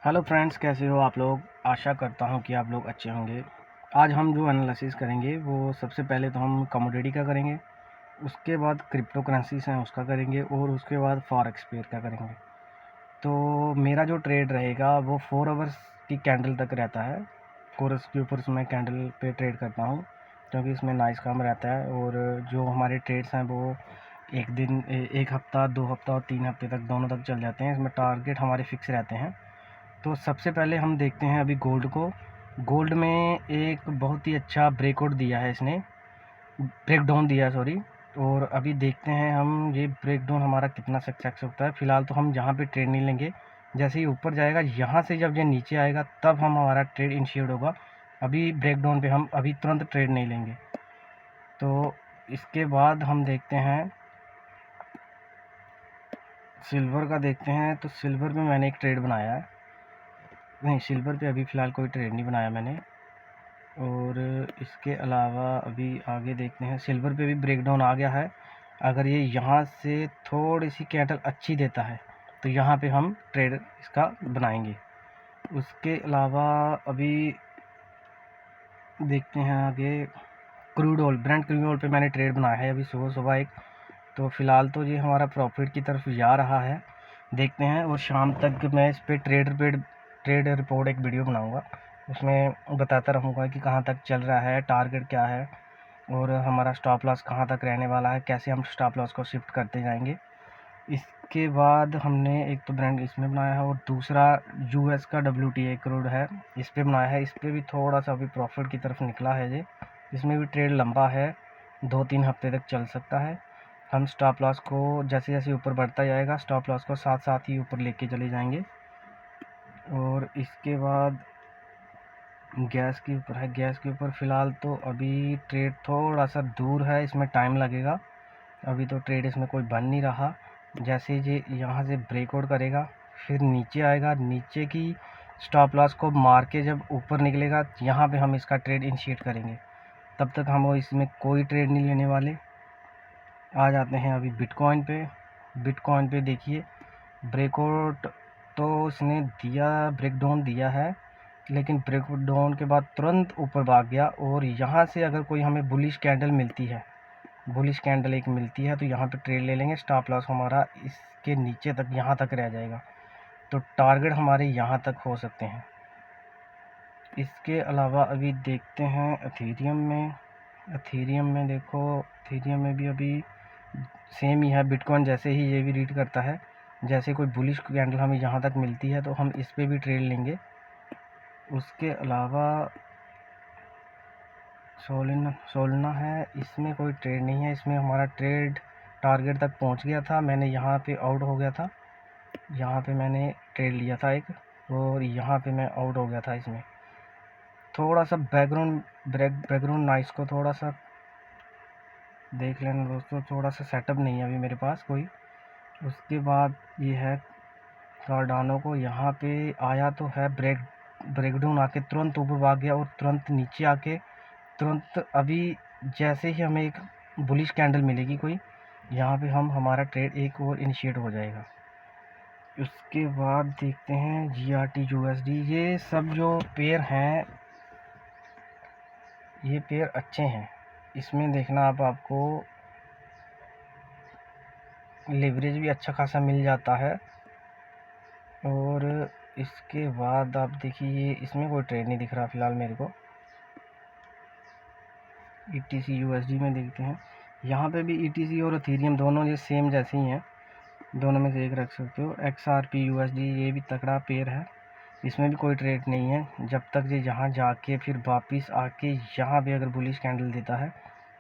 Hello friends, कैसे हो आप लोग। आशा करता हूँ कि आप लोग अच्छे होंगे। आज हम जो एनालिसिस करेंगे वो सबसे पहले तो हम कमोडिटी का करेंगे, उसके बाद क्रिप्टो करेंसीज हैं उसका करेंगे और उसके बाद फॉरेक्स पेयर का करेंगे। तो मेरा जो ट्रेड रहेगा वो 4 आवर्स की कैंडल तक रहता है। कोरस के ऊपर मैं कैंडल पे ट्रेड करता हूँ क्योंकि इसमें नाइस काम रहता है। और जो हमारे ट्रेड्स हैं वो एक दिन, एक हफ्ता, 2 हफ्ता और 3 हफ्ते तक दोनों तक चल जाते हैं। इसमें टारगेट हमारे फिक्स रहते हैं। तो सबसे पहले हम देखते हैं अभी गोल्ड को। गोल्ड में एक बहुत ही अच्छा ब्रेकआउट दिया है इसने, ब्रेकडाउन दिया है सॉरी। और अभी देखते हैं हम ये ब्रेकडाउन हमारा कितना सक्सेस होता है। फ़िलहाल तो हम यहाँ पे ट्रेड नहीं लेंगे। जैसे ही ऊपर जाएगा यहाँ से जब ये नीचे आएगा तब हम हमारा ट्रेड इनिशिएट होगा। अभी ब्रेकडाउन पे हम अभी तुरंत ट्रेड नहीं लेंगे। तो इसके बाद हम देखते हैं सिल्वर का। देखते हैं तो सिल्वर में मैंने एक ट्रेड बनाया है। नहीं, सिल्वर पे अभी फ़िलहाल कोई ट्रेड नहीं बनाया मैंने। और इसके अलावा अभी आगे देखते हैं, सिल्वर पे भी ब्रेकडाउन आ गया है। अगर ये यहाँ से थोड़ी सी कैंडल अच्छी देता है तो यहाँ पे हम ट्रेड इसका बनाएंगे। उसके अलावा अभी देखते हैं आगे crude oil, Brent crude oil पे मैंने ट्रेड बनाया है अभी सुबह सुबह एक। तो फ़िलहाल तो ये हमारा प्रॉफिट की तरफ जा रहा है, देखते हैं। और शाम तक मैं इस पे ट्रेड रिपोर्ट एक वीडियो बनाऊंगा, उसमें बताता रहूँगा कि कहाँ तक चल रहा है, टारगेट क्या है और हमारा स्टॉप लॉस कहाँ तक रहने वाला है, कैसे हम स्टॉप लॉस को शिफ्ट करते जाएंगे। इसके बाद हमने एक तो ब्रांड इसमें बनाया है और दूसरा यूएस का WTA क्रूड है, इस पर बनाया है। इस पर भी थोड़ा सा अभी प्रॉफिट की तरफ निकला है ये। इसमें भी ट्रेड लंबा है, 2-3 हफ्ते तक चल सकता है। हम स्टॉप लॉस को जैसे जैसे ऊपर बढ़ता जाएगा स्टॉप लॉस को साथ साथ ही ऊपर लेके चले जाएंगे। और इसके बाद गैस के ऊपर है। गैस के ऊपर फ़िलहाल तो अभी ट्रेड थोड़ा सा दूर है, इसमें टाइम लगेगा। अभी तो ट्रेड इसमें कोई बन नहीं रहा। जैसे ये यहाँ से ब्रेकआउट करेगा फिर नीचे आएगा, नीचे की स्टॉप लॉस को मार के जब ऊपर निकलेगा यहाँ पे हम इसका ट्रेड इनिशिएट करेंगे। तब तक हम इसमें कोई ट्रेड नहीं लेने वाले। आ जाते हैं अभी बिटकॉइन पे। बिटकॉइन पे देखिए ब्रेकआउट तो इसने दिया, ब्रेकडाउन दिया है, लेकिन ब्रेकडाउन के बाद तुरंत ऊपर भाग गया। और यहाँ से अगर कोई हमें बुलिश कैंडल मिलती है, बुलिश कैंडल एक मिलती है तो यहाँ पे ट्रेड ले लेंगे। स्टॉप लॉस हमारा इसके नीचे तक, यहाँ तक रह जाएगा। तो टारगेट हमारे यहाँ तक हो सकते हैं। इसके अलावा अभी देखते हैं एथेरियम में। एथेरियम में देखो, एथेरियम में भी अभी सेम ही है, बिटकॉइन जैसे ही ये भी रीड करता है। जैसे कोई बुलिश कैंडल हमें यहाँ तक मिलती है तो हम इस पे भी ट्रेड लेंगे। उसके अलावा सोलना है, इसमें कोई ट्रेड नहीं है। इसमें हमारा ट्रेड टारगेट तक पहुँच गया था, मैंने यहाँ पे आउट हो गया था। यहाँ पे मैंने ट्रेड लिया था एक और यहाँ पे मैं आउट हो गया था। इसमें थोड़ा सा बैकग्राउंड नॉइस को थोड़ा सा देख लेना दोस्तों, थोड़ा सा सेटअप नहीं है अभी मेरे पास कोई। उसके बाद ये है कार्डानो को, यहाँ पे आया तो है, ब्रेकडाउन आके तुरंत ऊपर भाग गया और तुरंत नीचे आके तुरंत अभी जैसे ही हमें एक बुलिश कैंडल मिलेगी कोई, यहाँ पे हम हमारा ट्रेड एक और इनिशिएट हो जाएगा। उसके बाद देखते हैं GRT USD। ये सब जो पेयर हैं ये पेयर अच्छे हैं। इसमें देखना आप, आपको लेवरेज भी अच्छा खासा मिल जाता है। और इसके बाद आप देखिए इसमें कोई ट्रेड नहीं दिख रहा फ़िलहाल मेरे को। ETC USD में देखते हैं, यहाँ पे भी ETC और एथेरियम दोनों ये सेम जैसे ही हैं, दोनों में से एक रख सकते हो। XRP USD ये भी तगड़ा पेयर है, इसमें भी कोई ट्रेड नहीं है। जब तक ये यहाँ जाके फिर वापस आके यहाँ पे अगर बुलिश कैंडल देता है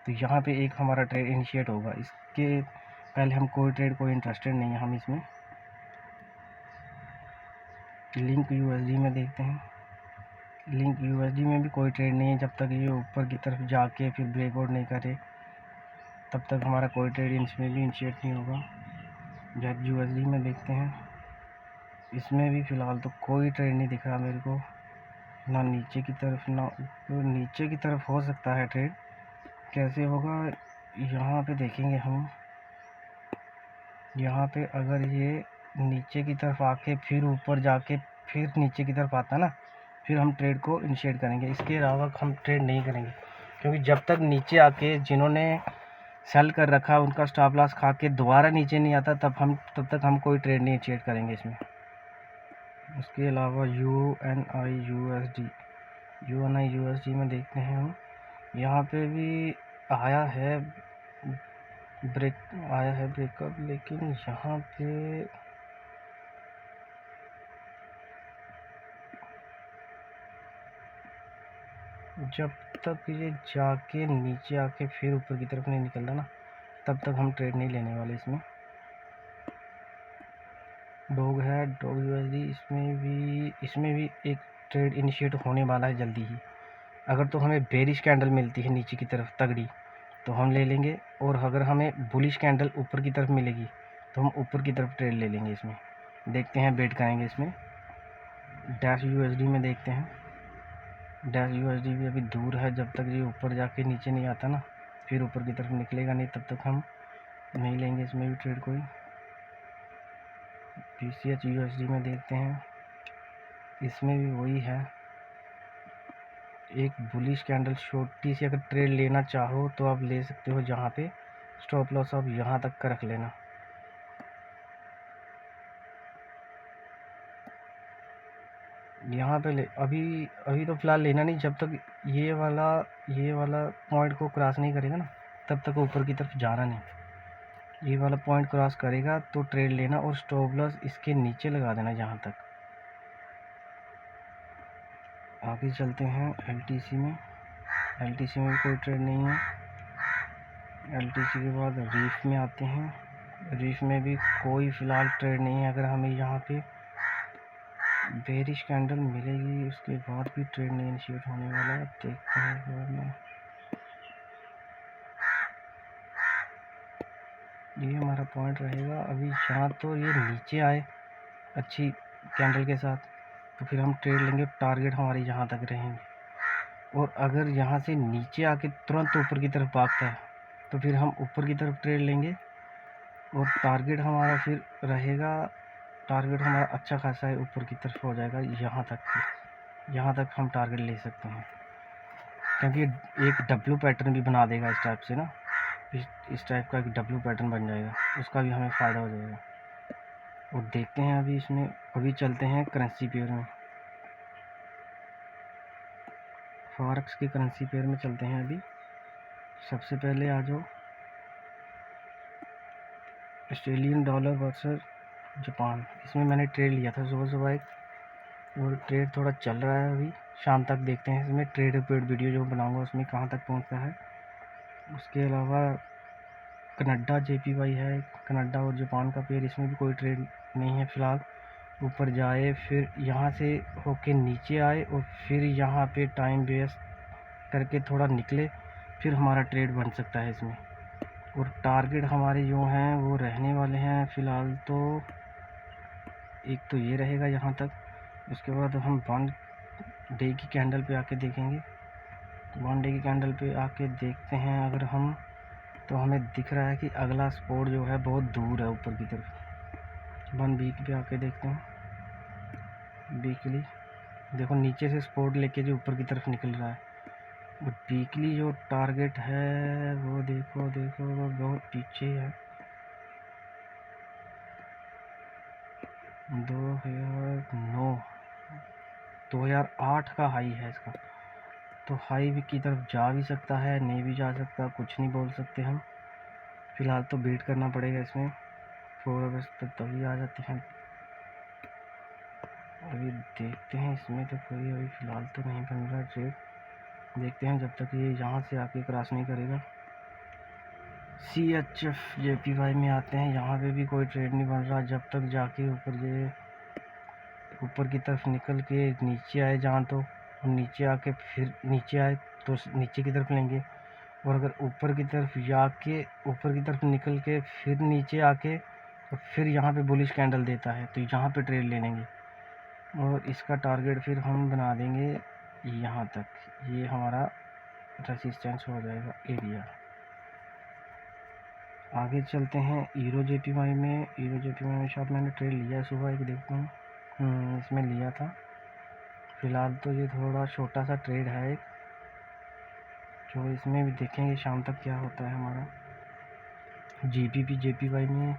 तो यहाँ पे एक हमारा ट्रेड इनिशिएट होगा। इसके पहले हम कोई इंटरेस्टेड नहीं है हम इसमें। लिंक USD में देखते हैं, लिंक USD में भी कोई ट्रेड नहीं है। जब तक ये ऊपर की तरफ जाके फिर ब्रेकआउट नहीं करे तब तक हमारा कोई ट्रेड इसमें भी इनिशिएट नहीं होगा। जब USD में देखते हैं, इसमें भी फ़िलहाल तो कोई ट्रेड नहीं दिख रहा मेरे को, ना नीचे की तरफ ना ऊपर। नीचे की तरफ हो सकता है ट्रेड, कैसे होगा यहाँ पे देखेंगे हम। यहाँ पे अगर ये नीचे की तरफ आके फिर ऊपर जाके फिर नीचे की तरफ आता है ना, फिर हम ट्रेड को इनिशिएट करेंगे। इसके अलावा हम ट्रेड नहीं करेंगे, क्योंकि जब तक नीचे आके जिन्होंने सेल कर रखा उनका स्टॉप लॉस खा के दोबारा नीचे नहीं आता तब तक हम कोई ट्रेड नहीं इनिशिएट करेंगे इसमें। उसके अलावा UNI USD में देखते हैं हम, यहाँ पे भी आया है ब्रेकअप, लेकिन यहाँ पे जब तक ये जाके नीचे आके फिर ऊपर की तरफ नहीं निकलता ना, तब तक हम ट्रेड नहीं लेने वाले इसमें। डॉग USD, इसमें भी एक ट्रेड इनिशिएट होने वाला है जल्दी ही। अगर तो हमें बेरिश कैंडल मिलती है नीचे की तरफ तगड़ी तो हम ले लेंगे, और अगर हमें बुलिश कैंडल ऊपर की तरफ मिलेगी तो हम ऊपर की तरफ ट्रेड ले लेंगे इसमें। देखते हैं, वेट करेंगे इसमें। डैश USD में देखते हैं, डैश USD भी अभी दूर है। जब तक ये ऊपर जाके नीचे नहीं आता ना, फिर ऊपर की तरफ निकलेगा नहीं, तब तक हम नहीं लेंगे इसमें भी ट्रेड कोई। PCH USD में देखते हैं, इसमें भी वही है, एक बुलिश कैंडल छोटी सी। अगर ट्रेड लेना चाहो तो आप ले सकते हो, जहाँ पे स्टॉप लॉस आप यहाँ तक का रख लेना। यहाँ पे ले अभी तो फ़िलहाल लेना नहीं, जब तक ये वाला पॉइंट को क्रॉस नहीं करेगा ना, तब तक ऊपर की तरफ जाना नहीं। ये वाला पॉइंट क्रॉस करेगा तो ट्रेड लेना, और स्टॉप लॉस इसके नीचे लगा देना जहाँ तक। आगे चलते हैं LTC में। LTC में कोई ट्रेड नहीं है। LTC के बाद रीफ में आते हैं। रीफ में भी कोई फ़िलहाल ट्रेड नहीं है। अगर हमें यहाँ पे बेरिश कैंडल मिलेगी उसके बाद भी ट्रेड नहीं इनिशिएट होने वाला है। देखते हैं में ये हमारा पॉइंट रहेगा। अभी यहाँ तो ये नीचे आए अच्छी कैंडल के साथ तो फिर हम ट्रेड लेंगे, टारगेट हमारे यहाँ तक रहेंगे। और अगर यहाँ से नीचे आके तुरंत ऊपर की तरफ भागता है तो फिर हम ऊपर की तरफ ट्रेड लेंगे, और टारगेट हमारा फिर रहेगा, टारगेट हमारा अच्छा खासा है, ऊपर की तरफ हो जाएगा यहाँ तक हम टारगेट ले सकते हैं, क्योंकि एक W पैटर्न भी बना देगा इस टाइप से ना, इस टाइप का एक W पैटर्न बन जाएगा, उसका भी हमें फ़ायदा हो जाएगा। और देखते हैं अभी चलते हैं करेंसी पेयर में, फॉरेक्स की करेंसी पेयर में चलते हैं। अभी सबसे पहले आ जाओ ऑस्ट्रेलियन डॉलर वर्सेस जापान। इसमें मैंने ट्रेड लिया था सुबह एक, और ट्रेड थोड़ा चल रहा है। अभी शाम तक देखते हैं इसमें ट्रेड रिपोर्ट वीडियो जो बनाऊंगा उसमें कहाँ तक पहुँचता है। उसके अलावा कनाडा JPY है, कनाडा और जापान का पेयर, इसमें भी कोई ट्रेड नहीं है फ़िलहाल। ऊपर जाए फिर यहाँ से होके नीचे आए और फिर यहाँ पे टाइम वेस्ट करके थोड़ा निकले, फिर हमारा ट्रेड बन सकता है इसमें। और टारगेट हमारे जो हैं वो रहने वाले हैं फ़िलहाल तो, एक तो ये रहेगा यहाँ तक। उसके बाद हम 1 डे की कैंडल पे आके देखेंगे। 1 डे की कैंडल पे आके देखते हैं अगर हम, तो हमें दिख रहा है कि अगला स्पॉट जो है बहुत दूर है ऊपर की तरफ। 1 वीक पे आके देखते हैं। वीकली देखो नीचे से स्पॉट लेके जो ऊपर की तरफ निकल रहा है, और वीकली जो टारगेट है वो देखो वो बहुत पीछे है। 2008 का हाई है इसका, तो हाई भी की तरफ जा भी सकता है, नहीं भी जा सकता, कुछ नहीं बोल सकते हम। फ़िलहाल तो वेट करना पड़ेगा इसमें, 4 अगस्त तक तभी आ जाते हैं। अभी देखते हैं इसमें तो कोई अभी फ़िलहाल तो नहीं बन रहा ट्रेड। देखते हैं जब तक ये यहाँ से आके क्रॉस नहीं करेगा। CHF JPY में आते हैं, यहाँ पे भी कोई ट्रेड नहीं बन रहा जब तक जाके ऊपर की तरफ निकल के नीचे आए जहाँ, तो नीचे आके फिर नीचे आए तो नीचे की तरफ लेंगे। और अगर ऊपर की तरफ निकल के फिर नीचे आके और फिर यहाँ पे बुलिश कैंडल देता है तो यहाँ पे ट्रेड ले लेंगे, और इसका टारगेट फिर हम बना देंगे यहाँ तक। ये हमारा रेसिस्टेंस हो जाएगा एरिया। आगे चलते हैं यूरो JPY में। यूरो JPY में शायद मैंने ट्रेड लिया है सुबह एक, देखता हूँ। इसमें लिया था। फ़िलहाल तो ये थोड़ा छोटा सा ट्रेड है एक, जो इसमें भी देखेंगे शाम तक क्या होता है हमारा। JPY में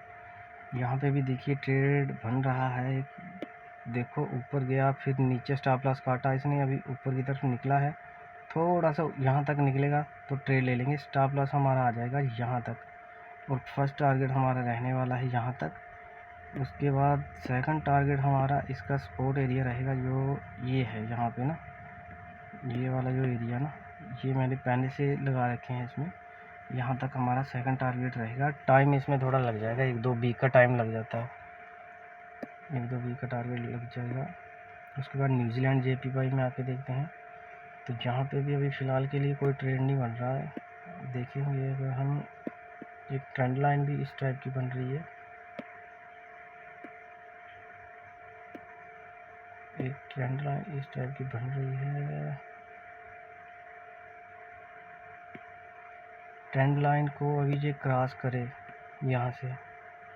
यहाँ पे भी देखिए ट्रेड बन रहा है। देखो ऊपर गया, फिर नीचे स्टॉप लॉस काटा इसने, अभी ऊपर की तरफ निकला है। थोड़ा सा यहाँ तक निकलेगा तो ट्रेड ले लेंगे। स्टॉप लॉस हमारा आ जाएगा यहाँ तक, और फर्स्ट टारगेट हमारा रहने वाला है यहाँ तक। उसके बाद सेकंड टारगेट हमारा इसका सपोर्ट एरिया रहेगा, जो ये है यहाँ पे ना, ये वाला जो एरिया ना, ये मैंने पहले से लगा रखे हैं इसमें। यहाँ तक हमारा सेकंड टारगेट रहेगा। टाइम इसमें थोड़ा लग जाएगा, 1-2 वीक का टाइम लग जाता है, 1-2 वीक का टारगेट लग जाएगा। उसके बाद न्यूजीलैंड JPY में आके देखते हैं। तो यहाँ पे भी अभी फ़िलहाल के लिए कोई ट्रेड नहीं बन रहा है। देखेंगे अगर हम, एक ट्रेंड लाइन भी इस टाइप की बन रही है, एक ट्रेंड लाइन इस टाइप की बन रही है। ट्रेंड लाइन को अभी ये क्रॉस करे यहाँ से,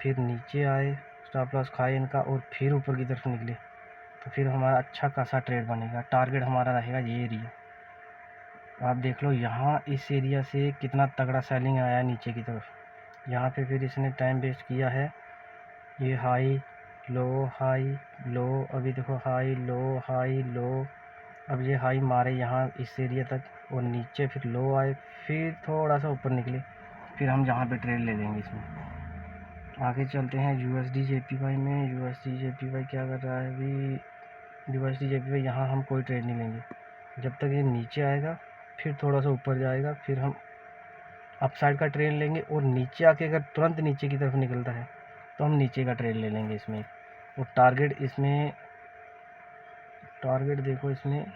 फिर नीचे आए, स्टॉप लॉस खाए इनका, और फिर ऊपर की तरफ निकले, तो फिर हमारा अच्छा खासा ट्रेड बनेगा। टारगेट हमारा रहेगा ये एरिया। आप देख लो यहाँ इस एरिया से कितना तगड़ा सेलिंग आया नीचे की तरफ। यहाँ पे फिर इसने टाइम वेस्ट किया है। ये हाई लो, अभी देखो हाई लो। अब ये हाई मारे यहाँ इस एरिया तक, और नीचे फिर लो आए, फिर थोड़ा सा ऊपर निकले, फिर हम यहाँ पे ट्रेड ले लेंगे इसमें। आगे चलते हैं USD JPY में। USD JPY क्या कर रहा है अभी। USD JPY यहाँ हम कोई ट्रेड नहीं लेंगे जब तक ये नीचे आएगा, फिर थोड़ा सा ऊपर जाएगा, फिर हम अपसाइड का ट्रेड लेंगे। और नीचे आके अगर तुरंत नीचे की तरफ निकलता है तो हम नीचे का ट्रेड ले लेंगे इसमें। और टारगेट देखो इसमें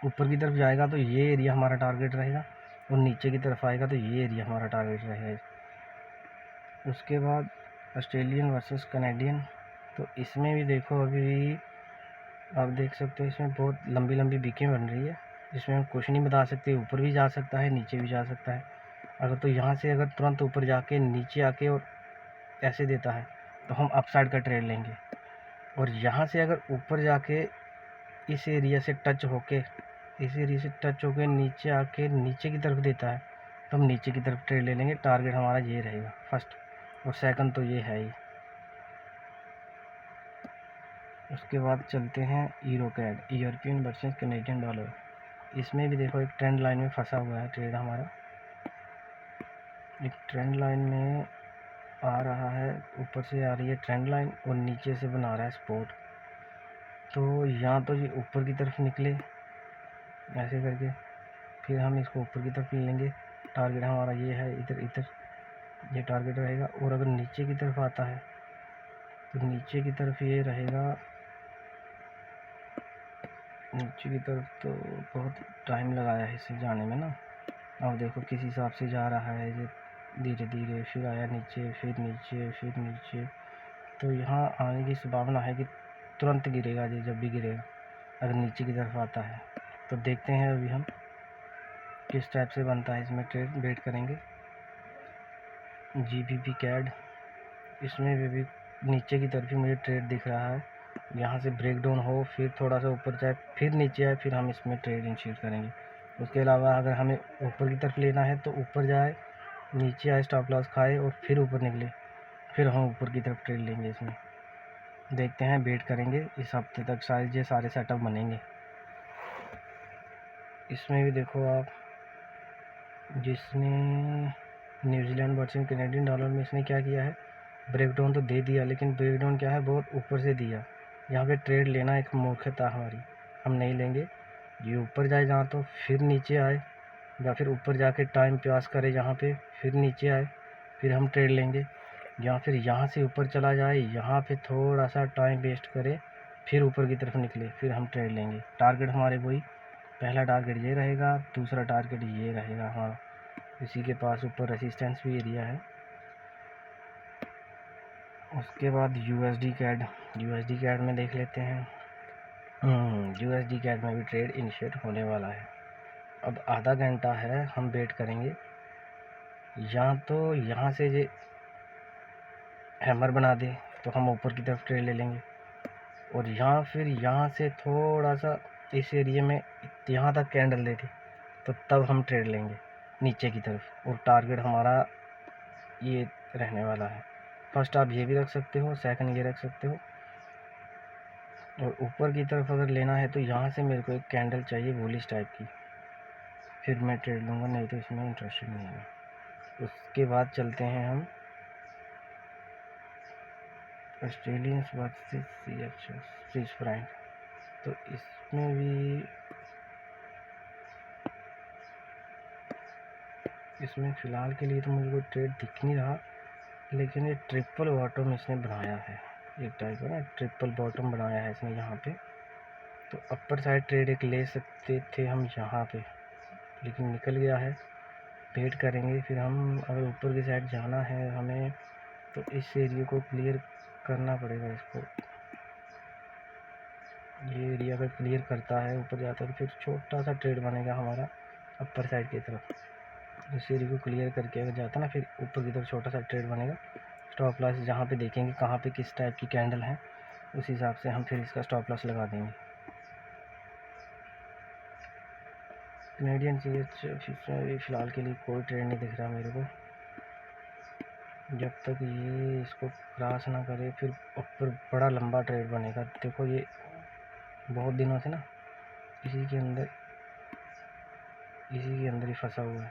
ऊपर की तरफ जाएगा तो ये एरिया हमारा टारगेट रहेगा, और नीचे की तरफ आएगा तो ये एरिया हमारा टारगेट रहेगा। उसके बाद ऑस्ट्रेलियन वर्सेस कनेडियन, तो इसमें भी देखो अभी आप देख सकते हो इसमें बहुत लंबी लंबी बीकें बन रही है। इसमें हम कुछ नहीं बता सकते, ऊपर भी जा सकता है नीचे भी जा सकता है। अगर तो यहाँ से अगर तुरंत ऊपर जाके नीचे आके और ऐसे देता है तो हम अपसाइड का ट्रेड लेंगे। और यहाँ से अगर ऊपर जाके इस एरिया से टच होके नीचे आके नीचे की तरफ देता है तो हम नीचे की तरफ ट्रेड ले लेंगे। टारगेट हमारा ये रहेगा फर्स्ट, और सेकंड तो ये है ही। उसके बाद चलते हैं यूरोकैड, यूरोपियन वर्सेस कैनेडियन डॉलर। इसमें भी देखो एक ट्रेंड लाइन में फंसा हुआ है ट्रेड हमारा। एक ट्रेंड लाइन में आ रहा है, ऊपर से आ रही है ट्रेंड लाइन, और नीचे से बना रहा है सपोर्ट। तो यहाँ तो ये ऊपर की तरफ निकले ऐसे करके, फिर हम इसको ऊपर की तरफ ले लेंगे। टारगेट हमारा ये है, इधर ये टारगेट रहेगा। और अगर नीचे की तरफ आता है तो नीचे की तरफ ये रहेगा। नीचे की तरफ तो बहुत टाइम लगाया है इसे जाने में ना। अब देखो किस हिसाब से जा रहा है ये, धीरे धीरे, फिर आया नीचे, फिर नीचे। तो यहाँ आने की संभावना है कि तुरंत गिरेगा ये, जब भी गिरेगा अगर नीचे की तरफ आता है। तो देखते हैं अभी हम किस टाइप से बनता है इसमें ट्रेड, वेट करेंगे। GBP कैड, इसमें भी नीचे की तरफ ही मुझे ट्रेड दिख रहा है। यहाँ से ब्रेक डाउन हो, फिर थोड़ा सा ऊपर जाए, फिर नीचे आए, फिर हम इसमें ट्रेड इनिशिएट करेंगे। उसके अलावा अगर हमें ऊपर की तरफ लेना है तो ऊपर जाए, नीचे आए, स्टॉप लॉस खाए, और फिर ऊपर निकले, फिर हम ऊपर की तरफ ट्रेड लेंगे इसमें। देखते हैं, वेट करेंगे, इस हफ्ते तक शायद ये सारे सेटअप बनेंगे। इसमें भी देखो आप, जिसने न्यूजीलैंड वर्सेस कैनेडियन डॉलर में इसने क्या किया है, ब्रेकडाउन तो दे दिया, लेकिन ब्रेकडाउन क्या है, बहुत ऊपर से दिया। यहाँ पे ट्रेड लेना एक मूर्खता हमारी, हम नहीं लेंगे। ये ऊपर जाए जहाँ तो फिर नीचे आए, या फिर ऊपर जाके टाइम पास करे यहाँ पे, फिर नीचे आए, फिर हम ट्रेड लेंगे। या फिर यहाँ से ऊपर चला जाए, यहाँ पे थोड़ा सा टाइम वेस्ट करे, फिर ऊपर की तरफ निकले, फिर हम ट्रेड लेंगे। टारगेट हमारे वही, पहला टारगेट ये रहेगा, दूसरा टारगेट ये रहेगा। हाँ, इसी के पास ऊपर रेसिस्टेंस भी एरिया है। उसके बाद USD कैड में देख लेते हैं। USD कैड में भी ट्रेड इनिशिएट होने वाला है। अब आधा घंटा है, हम वेट करेंगे। या तो यहाँ से ये हैमर बना दे तो हम ऊपर की तरफ ट्रेड ले लेंगे, और यहाँ फिर यहाँ से थोड़ा सा इस एरिया में यहाँ तक कैंडल दे दी, तो तब हम ट्रेड लेंगे नीचे की तरफ, और टारगेट हमारा ये रहने वाला है। फर्स्ट आप ये भी रख सकते हो, सेकंड ये रख सकते हो, और ऊपर की तरफ अगर लेना है तो यहाँ से मेरे को एक कैंडल चाहिए बुलिश टाइप की, फिर मैं ट्रेड लूँगा, नहीं तो इसमें इंटरेस्टेड नहीं है। उसके बाद चलते हैं हम ऑस्ट्रेलियन वर्सेस स्विस फ्रैंक। तो इसमें भी इसमें फ़िलहाल के लिए तो मुझे कोई ट्रेड दिख नहीं रहा, लेकिन ये ट्रिपल बॉटम इसने बनाया है, एक टाइप का ना ट्रिपल बॉटम बनाया है इसने यहाँ पे। तो अपर साइड ट्रेड एक ले सकते थे हम यहाँ पे, लेकिन निकल गया है। वेट करेंगे, फिर हम अगर ऊपर की साइड जाना है हमें, तो इस एरिया को क्लियर करना पड़ेगा इसको। ये एरिया अगर क्लियर करता है ऊपर जाता है तो फिर छोटा सा ट्रेड बनेगा हमारा अपर साइड की तरफ। इस एरिया को क्लियर करके अगर जाता ना, फिर ऊपर की तरफ छोटा सा ट्रेड बनेगा। स्टॉप लॉस जहाँ पे देखेंगे कहाँ पे किस टाइप की कैंडल है, उस हिसाब से हम फिर इसका स्टॉप लॉस लगा देंगे। कैनेडियन CH फ़िलहाल के लिए कोई ट्रेड नहीं दिख रहा मेरे को, जब तक ये इसको क्रॉस ना करे फिर ऊपर बड़ा लंबा ट्रेड बनेगा। देखो ये बहुत दिनों से ना इसी के अंदर ही फंसा हुआ है,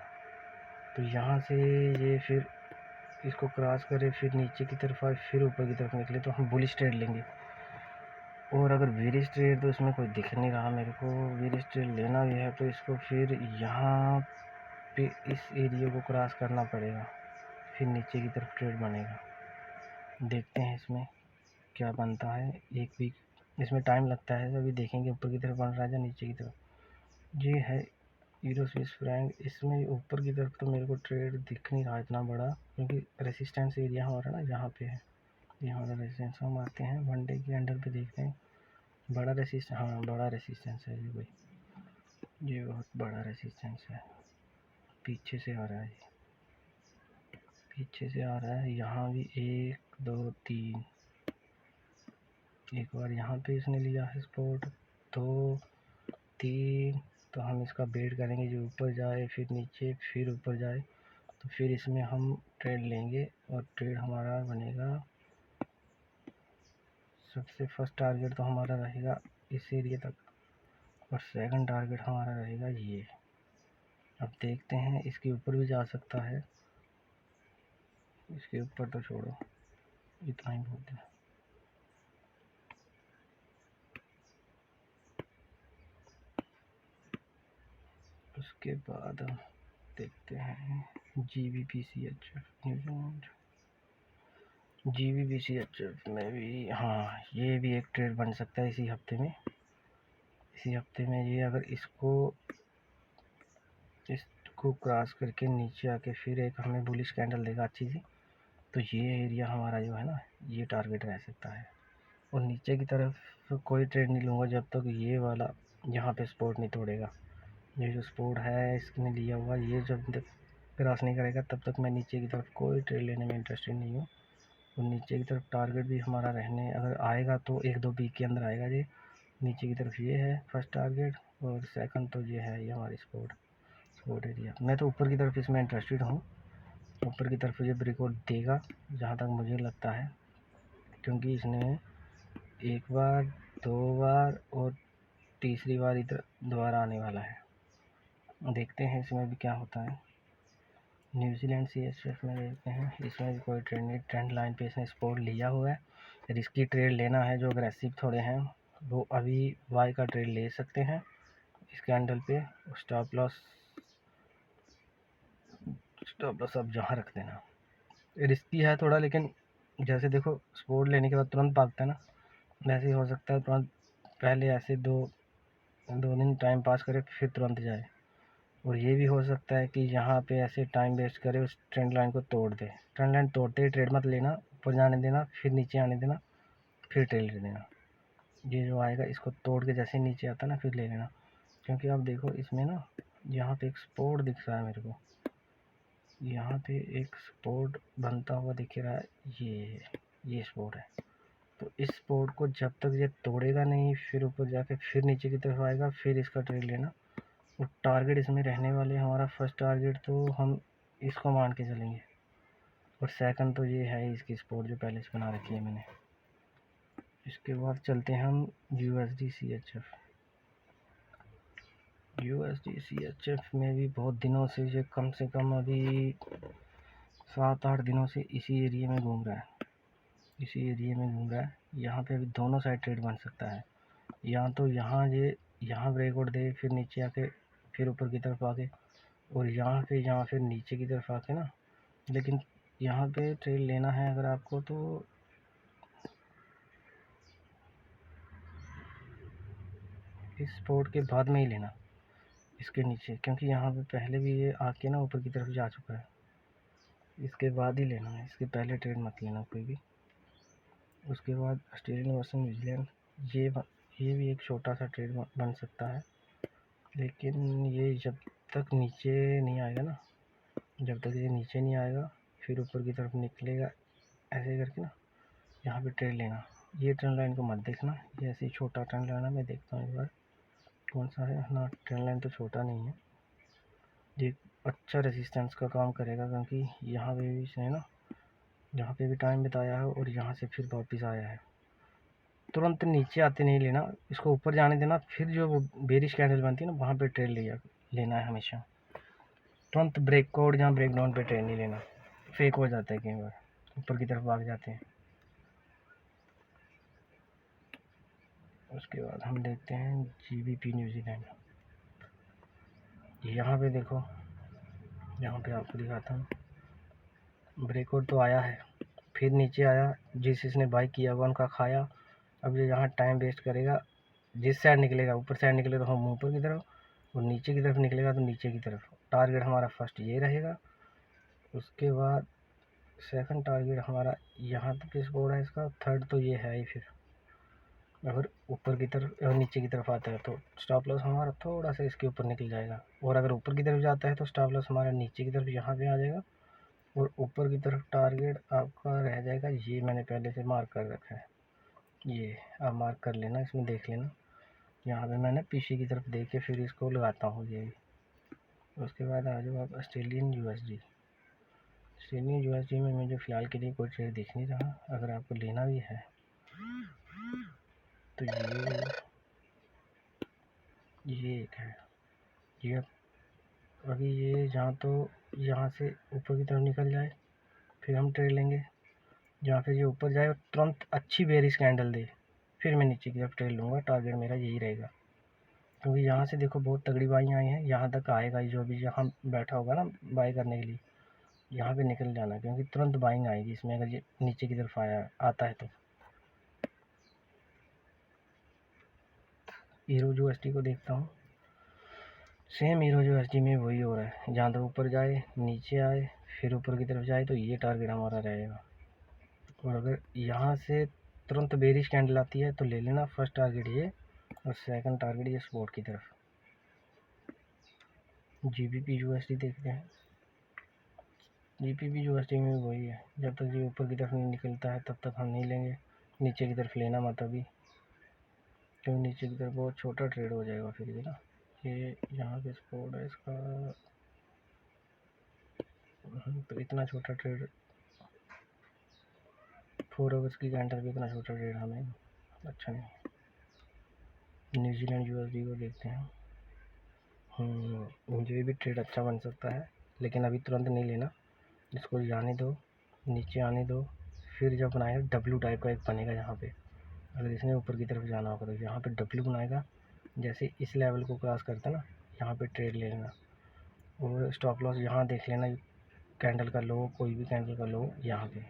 तो यहाँ से ये फिर इसको क्रॉस करे, फिर नीचे की तरफ आए, फिर ऊपर की तरफ निकले, तो हम बुलिश ट्रेड लेंगे। और अगर बेरिश ट्रेड तो इसमें कोई दिख नहीं रहा मेरे को। बेरिश ट्रेड लेना भी है तो इसको फिर यहाँ पे इस एरिया को क्रॉस करना पड़ेगा, फिर नीचे की तरफ ट्रेड बनेगा। देखते हैं इसमें क्या बनता है। एक वीक इसमें टाइम लगता है, अभी देखेंगे ऊपर की तरफ बन रहा है या नीचे की तरफ। ये है यूरो स्विस फ्रैंक। इसमें ऊपर की तरफ तो मेरे को ट्रेड दिख नहीं रहा इतना बड़ा, क्योंकि रेसिस्टेंस एरिया हमारा ना यहाँ पे है, ये हमारा रेसिस्टेंस। हम आते हैं वन डे के अंडर पे, देखते हैं बड़ा रेसिस्टेंस। हाँ बड़ा रेसिस्टेंस है ये भाई, ये बहुत बड़ा रेसिस्टेंस है। पीछे से आ रहा है, पीछे से आ रहा है। यहाँ भी 1 2 3, एक बार यहाँ पे इसने लिया है सपोर्ट, 2 3। तो हम इसका वेट करेंगे जो ऊपर जाए, फिर नीचे, फिर ऊपर जाए, तो फिर इसमें हम ट्रेड लेंगे। और ट्रेड हमारा बनेगा, सबसे फर्स्ट टारगेट तो हमारा रहेगा इस एरिया तक, और सेकंड टारगेट हमारा रहेगा ये। अब देखते हैं, इसके ऊपर भी जा सकता है, इसके ऊपर तो छोड़ो, इतना ही बहुत है। उसके बाद हम देखते हैं GBPCH न्यूजीलैंड। GBPCH में भी हाँ, ये भी एक ट्रेड बन सकता है इसी हफ्ते में। ये अगर इसको क्रॉस करके नीचे आके फिर एक हमें बुलिश कैंडल देगा अच्छी सी, तो ये एरिया हमारा जो है ना, ये टारगेट रह सकता है। और नीचे की तरफ कोई ट्रेड नहीं लूँगा जब तक ये वाला यहाँ पे सपोर्ट नहीं तोड़ेगा। ये जो सपोर्ट है इसने लिया हुआ, ये जब तक क्रॉस नहीं करेगा तब तक मैं नीचे की तरफ कोई ट्रेड लेने में इंटरेस्टेड नहीं हूँ। और नीचे की तरफ टारगेट भी हमारा रहने, अगर आएगा तो 1-2 वीक के अंदर आएगा। ये नीचे की तरफ ये है फर्स्ट टारगेट, और सेकंड तो ये है, ये हमारी सपोर्ट एरिया। मैं तो ऊपर की तरफ इसमें इंटरेस्टेड हूँ, ऊपर की तरफ ये ब्रेकआउट देगा जहाँ तक मुझे लगता है, क्योंकि इसने एक बार, 2 बार और तीसरी बार इधर दोबारा आने वाला है। देखते हैं इसमें भी क्या होता है। न्यूजीलैंड CHF में देखते हैं, इसमें भी कोई ट्रेंड नहीं, ट्रेंड लाइन पे इसने सपोर्ट लिया हुआ है। रिस्की ट्रेड लेना है, जो अग्रेसिव थोड़े हैं वो अभी बाय का ट्रेड ले सकते हैं इस कैंडल पे। स्टॉप लॉस अब जहाँ रख देना। रिस्की है थोड़ा, लेकिन जैसे देखो सपोर्ट लेने के बाद तुरंत भागता है ना, वैसे ही हो सकता है तुरंत पहले ऐसे दो दिन टाइम पास करे फिर तुरंत जाए। और ये भी हो सकता है कि यहाँ पे ऐसे टाइम वेस्ट करे, उस ट्रेंड लाइन को तोड़ दे। ट्रेंड लाइन तोड़ते ही ट्रेड मत लेना, ऊपर जाने देना, फिर नीचे आने देना, फिर ट्रेड ले लेना। ये जो आएगा इसको तोड़ के जैसे नीचे आता ना फिर ले लेना। क्योंकि आप देखो इसमें ना, यहाँ पे एक सपोर्ट दिख रहा है मेरे को, यहाँ पे एक सपोर्ट बनता हुआ दिख रहा है, ये सपोर्ट है। तो इस सपोर्ट को जब तक ये तोड़ेगा नहीं, फिर ऊपर जाके फिर नीचे की तरफ आएगा, फिर इसका ट्रेड लेना। और टारगेट इसमें रहने वाले हमारा फर्स्ट टारगेट तो हम इसको मान के चलेंगे, और सेकंड तो ये है इसकी सपोर्ट जो पहले से बना रखी है मैंने। इसके बाद चलते हैं हम USD CHF। USD CHF में भी बहुत दिनों से, ये कम से कम अभी 7-8 दिनों से इसी एरिया में घूम रहा है, इसी एरिया में घूम रहा है। यहाँ पे अभी दोनों साइड ट्रेड बन सकता है, या तो यहाँ ये यहाँ ब्रेकआउट दे, फिर नीचे आके फिर ऊपर की तरफ आके, और यहाँ फिर नीचे की तरफ आके ना। लेकिन यहाँ पे ट्रेड लेना है अगर आपको तो इस सपोर्ट के बाद में ही लेना, इसके नीचे, क्योंकि यहाँ पे पहले भी ये आके ना ऊपर की तरफ जा चुका है। इसके बाद ही लेना है, इसके पहले ट्रेड मत लेना कोई भी। उसके बाद ऑस्ट्रेलियन वर्सेस न्यूजीलैंड, ये भी एक छोटा सा ट्रेड बन सकता है, लेकिन ये जब तक नीचे नहीं आएगा ना, जब तक ये नीचे नहीं आएगा फिर ऊपर की तरफ निकलेगा ऐसे करके ना, यहाँ पे ट्रेड लेना। ये ट्रेंड लाइन को मत देखना, ये ऐसे ही छोटा ट्रेंड लाइन है। मैं देखता हूँ एक बार कौन सा है ना। ट्रेंड लाइन तो छोटा नहीं है, ये अच्छा रेजिस्टेंस का काम करेगा, क्योंकि यहाँ पे भी इसने ना, यहाँ पे भी टाइम बिताया है और यहाँ से फिर वापस आया है। तुरंत नीचे आते नहीं लेना, इसको ऊपर जाने देना, फिर जो वो बेरिश कैंडल बनती है ना, वहाँ पे ट्रेड लेना है हमेशा। तुरंत ब्रेकआउट जहाँ ब्रेकडाउन पे ट्रेड नहीं लेना, फेक हो जाता है कई बार, ऊपर की तरफ भाग जाते हैं। उसके बाद हम देखते हैं GBP न्यूजीलैंड। यहाँ पे देखो, यहाँ पे आपको दिखाता हूँ, ब्रेकआउट तो आया है, फिर नीचे आया, जिसने बाई किया हुआ उनका खाया। अब ये यहाँ टाइम वेस्ट करेगा, जिस साइड निकलेगा, ऊपर साइड निकले तो हम ऊपर की तरफ, और नीचे की तरफ निकलेगा तो नीचे की तरफ। टारगेट हमारा फर्स्ट ये रहेगा। उसके बाद सेकंड टारगेट हमारा यहाँ तक स्कोर है इसका, थर्ड तो ये है ही। फिर अगर ऊपर की तरफ और नीचे की तरफ आता है तो स्टॉप लॉस हमारा थोड़ा सा इसके ऊपर निकल जाएगा, और अगर ऊपर की तरफ जाता है तो स्टॉप लॉस हमारा नीचे की तरफ यहाँ पे आ जाएगा, और ऊपर की तरफ टारगेट आपका रह जाएगा। ये मैंने पहले से मार्क कर रखा है, ये आप मार्क कर लेना, इसमें देख लेना। यहाँ पे मैंने पीछे की तरफ देख के फिर इसको लगाता हूँ ये। उसके बाद आ जाओ आप ऑस्ट्रेलियन USD। ऑस्ट्रेलियन USD में मुझे फ़िलहाल के लिए कोई ट्रेड दिख नहीं रहा। अगर आपको लेना भी है तो ये एक है, ये अभी ये जहाँ तो यहाँ से ऊपर की तरफ निकल जाए फिर हम ट्रेड लेंगे, जहाँ फिर ये ऊपर जाए तुरंत अच्छी बेरिश कैंडल दे, फिर मैं नीचे की तरफ ट्रेड लूँगा। टारगेट मेरा यही रहेगा, क्योंकि यहाँ से देखो बहुत तगड़ी बाइयाँ आई हैं, यहाँ तक आएगा जो भी यहाँ बैठा होगा ना बाई करने के लिए, यहाँ पे निकल जाना, क्योंकि तुरंत बाइंग आएगी इसमें अगर ये नीचे की तरफ आता है तो। हीरो USD को देखता हूँ, सेम हीरो USD में वही हो रहा है, जहाँ तक ऊपर जाए नीचे आए फिर ऊपर की तरफ जाए तो ये टारगेट हमारा रहेगा। और अगर यहाँ से तुरंत बेरिश कैंडल आती है तो ले लेना फर्स्ट टारगेट ये, और सेकंड टारगेट ये सपोर्ट की तरफ। GBP USD देखते हैं। GBP USD में भी वही है, जब तक ये ऊपर की तरफ नहीं निकलता है तब तक हम नहीं लेंगे, नीचे की तरफ लेना मत अभी, क्योंकि नीचे की तरफ बहुत छोटा ट्रेड हो जाएगा फिर ये ना। ये यहाँ पे सपोर्ट है इसका, तो इतना छोटा ट्रेड 4 आवर्स की कैंडल भी इतना छोटा ट्रेड हमें अच्छा नहीं। न्यूजीलैंड USD को देखते हैं। मुझे भी ट्रेड अच्छा बन सकता है, लेकिन अभी तुरंत नहीं लेना, इसको जाने दो, नीचे आने दो, फिर जब बनाएगा W टाइप का एक बनेगा यहाँ पे, अगर इसने ऊपर की तरफ जाना होगा तो यहाँ पे W बनाएगा, जैसे इस लेवल को क्रॉस करता है ना, यहाँ पे ट्रेड ले लेना। और स्टॉप लॉस यहाँ देख लेना, कैंडल का लो, कोई भी कैंडल का लो यहाँ पे।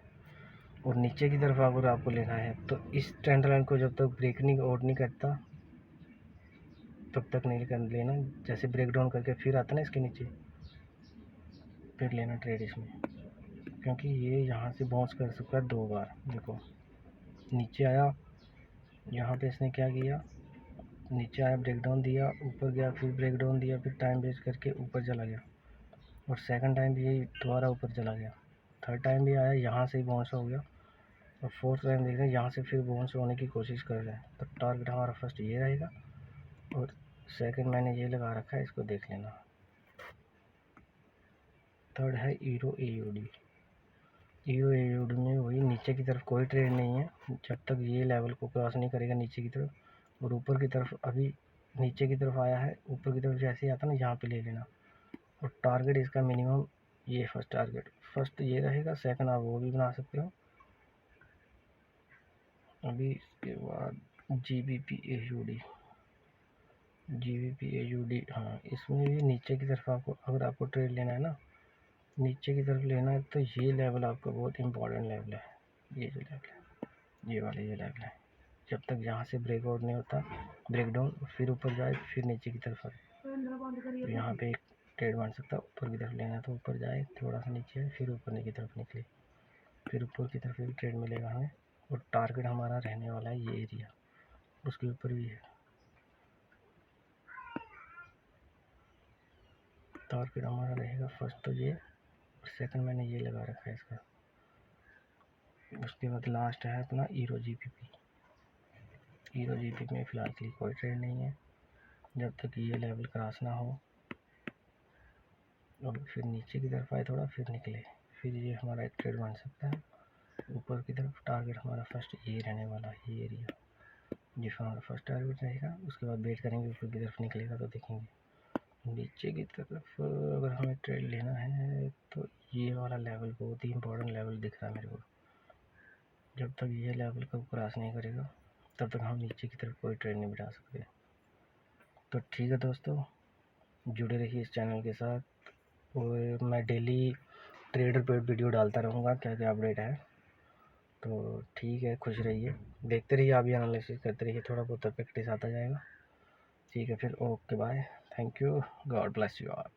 और नीचे की तरफ अगर आपको लेना है तो इस ट्रेंड लाइन को जब तक ब्रेक नहीं आउट नहीं करता तब तक नहीं कर लेना, जैसे ब्रेक डाउन करके फिर आता ना इसके नीचे, फिर लेना ट्रेड इसमें, क्योंकि ये यहाँ से बाउंस कर सकता है 2 बार। देखो नीचे आया, यहाँ पे इसने क्या किया, नीचे आया ब्रेक डाउन दिया, ऊपर गया फिर ब्रेक डाउन दिया, फिर टाइम वेस्ट करके ऊपर चला गया, और सेकंड टाइम भी यही दोबारा ऊपर चला गया, थर्ड टाइम भी आया यहाँ से ही बाउंस हो गया, और फोर्थ लाइन देख रहे हैं यहाँ से फिर बाउंस होने की कोशिश कर रहे हैं, तो टारगेट हमारा फर्स्ट ये रहेगा और सेकंड मैंने ये लगा रखा है, इसको देख लेना। थर्ड है ईरो एयूडी। ईरो एयूडी में वही नीचे की तरफ कोई ट्रेड नहीं है जब तक ये लेवल को क्रॉस नहीं करेगा नीचे की तरफ। और ऊपर की तरफ अभी नीचे की तरफ आया है, ऊपर की तरफ जैसे ही आता ना यहाँ पे ले लेना। और टारगेट इसका मिनिमम ये फर्स्ट टारगेट फर्स्ट ये रहेगा, सेकंड आप वो भी बना सकते हो। अभी इसके बाद GBP AUD, हाँ इसमें भी नीचे की तरफ आपको अगर आपको ट्रेड लेना है ना, नीचे की तरफ लेना है, तो ये लेवल आपका बहुत इंपॉर्टेंट लेवल है। ये जो लेवल है ये वाला, ये लेवल है, जब तक यहाँ से ब्रेकआउट नहीं होता, ब्रेकडाउन, फिर ऊपर जाए फिर नीचे की तरफ आए, तो यहाँ पे एक ट्रेड बन सकता है। ऊपर की तरफ लेना है तो ऊपर जाए, थोड़ा सा नीचे आए, फिर ऊपर की तरफ निकले, फिर ऊपर की तरफ भी ट्रेड मिलेगा हमें। और टारगेट हमारा रहने वाला है ये एरिया, उसके ऊपर भी है टारगेट हमारा रहेगा फर्स्ट तो ये, और सेकंड मैंने ये लगा रखा है इसका। उसके बाद लास्ट है अपना ईरो जीपीपी में फ़िलहाल के लिए कोई ट्रेड नहीं है जब तक ये लेवल क्रॉस ना हो और फिर नीचे की तरफ आए थोड़ा, फिर निकले, फिर ये हमारा एक ट्रेड बन सकता है ऊपर की तरफ। टारगेट हमारा फर्स्ट ये रहने वाला है, ये एरिया ये हमारा फर्स्ट टारगेट रहेगा। उसके बाद वेट करेंगे ऊपर की तरफ निकलेगा तो देखेंगे। नीचे की तरफ अगर हमें ट्रेड लेना है तो ये वाला लेवल बहुत ही इंपॉर्टेंट लेवल दिख रहा है मेरे को। जब तक ये लेवल को क्रॉस नहीं करेगा तब तक हम नीचे की तरफ कोई ट्रेड नहीं बिठा सकते। तो ठीक है दोस्तों, जुड़े रहिए इस चैनल के साथ, और मैं डेली ट्रेडर पेड वीडियो डालता रहूँगा, क्या क्या अपडेट है। तो ठीक है, खुश रहिए, देखते रहिए, आप भी एनालिसिस करते रहिए, थोड़ा बहुत प्रैक्टिस आता जाएगा। ठीक है फिर, okay bye, thank you, god bless you all.